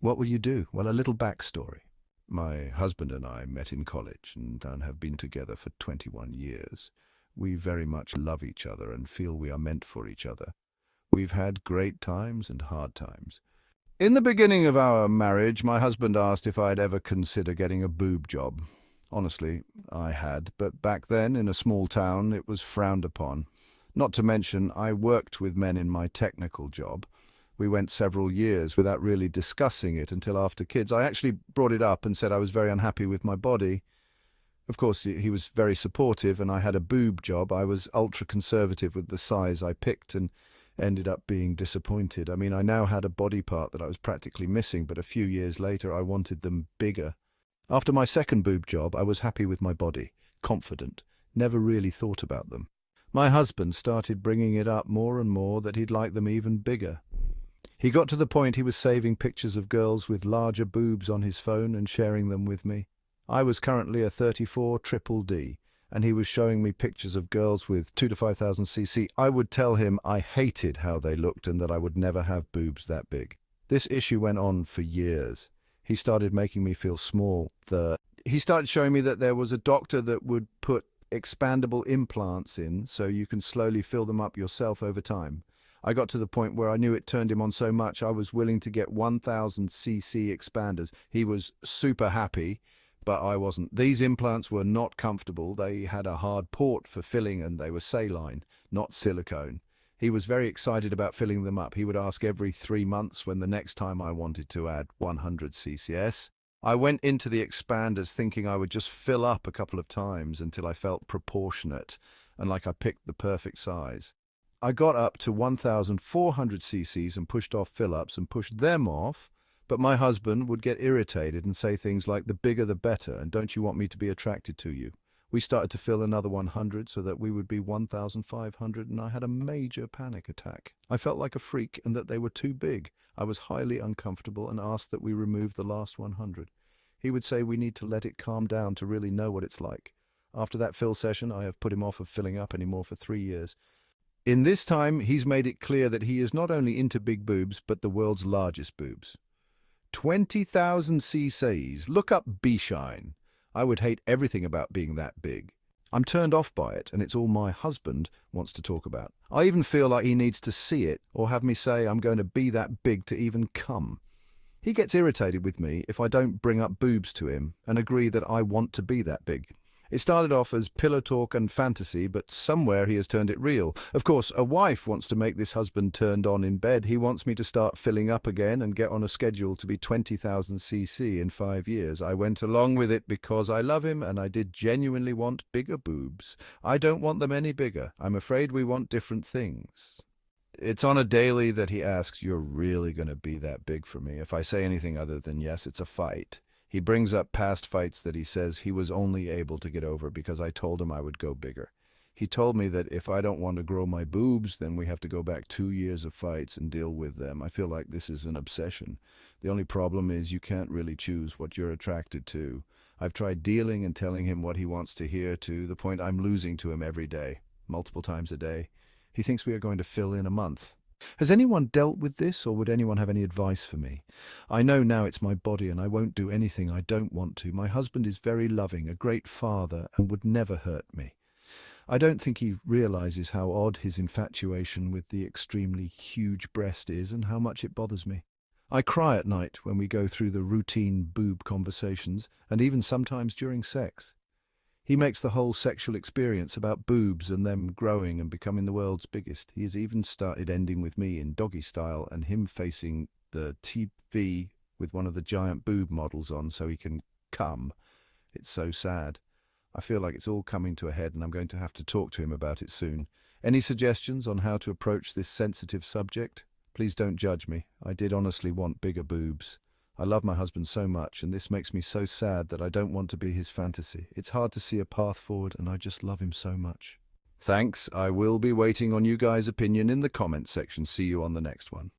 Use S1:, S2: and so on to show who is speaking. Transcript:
S1: What will you do? Well, a little backstory. My husband and I met in college and have been together for 21 years. We very much love each other and feel we are meant for each other. We've had great times and hard times. In the beginning of our marriage, my husband asked if I'd ever consider getting a boob job. Honestly, I had, but back then, in a small town, it was frowned upon. Not to mention, I worked with men in my technical job. We went several years without really discussing it until after kids. I actually brought it up and said I was very unhappy with my body. Of course, he was very supportive, and I had a boob job. I was ultra-conservative with the size I picked and ended up being disappointed. I mean, I now had a body part that I was practically missing, but a few years later I wanted them bigger. After my second boob job, I was happy with my body, confident, never really thought about them. My husband started bringing it up more and more that he'd like them even bigger. He got to the point he was saving pictures of girls with larger boobs on his phone and sharing them with me. I was currently a 34 triple D, and he was showing me pictures of girls with 2 to 5,000 cc. I would tell him I hated how they looked and that I would never have boobs that big. This issue went on for years. He started making me feel small. He started showing me that there was a doctor that would put expandable implants in so you can slowly fill them up yourself over time. I got to the point where I knew it turned him on so much I was willing to get 1,000 cc expanders. He was super happy, but I wasn't. These implants were not comfortable. They had a hard port for filling and they were saline, not silicone. He was very excited about filling them up. He would ask every 3 months when the next time I wanted to add 100 ccs. I went into the expanders thinking I would just fill up a couple of times until I felt proportionate and like I picked the perfect size. I got up to 1,400 cc's and pushed off fill-ups and pushed them off, but my husband would get irritated and say things like, "The bigger the better, and don't you want me to be attracted to you?" We started to fill another 100 so that we would be 1,500, and I had a major panic attack. I felt like a freak and that they were too big. I was highly uncomfortable and asked that we remove the last 100. He would say we need to let it calm down to really know what it's like. After that fill session, I have put him off of filling up anymore for 3 years. In this time, he's made it clear that he is not only into big boobs, but the world's largest boobs. 20,000 cc's. Look up B-Shine. I would hate everything about being that big. I'm turned off by it, and it's all my husband wants to talk about. I even feel like he needs to see it or have me say I'm going to be that big to even come. He gets irritated with me if I don't bring up boobs to him and agree that I want to be that big. It started off as pillow talk and fantasy, but somewhere he has turned it real. Of course, a wife wants to make this husband turned on in bed. He wants me to start filling up again and get on a schedule to be 20,000 cc in 5 years. I went along with it because I love him and I did genuinely want bigger boobs. I don't want them any bigger. I'm afraid we want different things. It's on a daily that he asks, "You're really going to be that big for me?" If I say anything other than yes, it's a fight. He brings up past fights that he says he was only able to get over because I told him I would go bigger. He told me that if I don't want to grow my boobs, then we have to go back 2 years of fights and deal with them. I feel like this is an obsession. The only problem is you can't really choose what you're attracted to. I've tried dealing and telling him what he wants to hear to the point I'm losing to him every day, multiple times a day. He thinks we are going to fill in a month. Has anyone dealt with this, or would anyone have any advice for me? I know now it's my body and I won't do anything I don't want to. My husband is very loving, a great father, and would never hurt me. I don't think he realizes how odd his infatuation with the extremely huge breast is and how much it bothers me. I cry at night when we go through the routine boob conversations, and even sometimes during sex. He makes the whole sexual experience about boobs and them growing and becoming the world's biggest. He has even started ending with me in doggy style and him facing the TV with one of the giant boob models on so he can come. It's so sad. I feel like it's all coming to a head and I'm going to have to talk to him about it soon. Any suggestions on how to approach this sensitive subject? Please don't judge me. I did honestly want bigger boobs. I love my husband so much, and this makes me so sad that I don't want to be his fantasy. It's hard to see a path forward, and I just love him so much. Thanks. I will be waiting on you guys' opinion in the comments section. See you on the next one.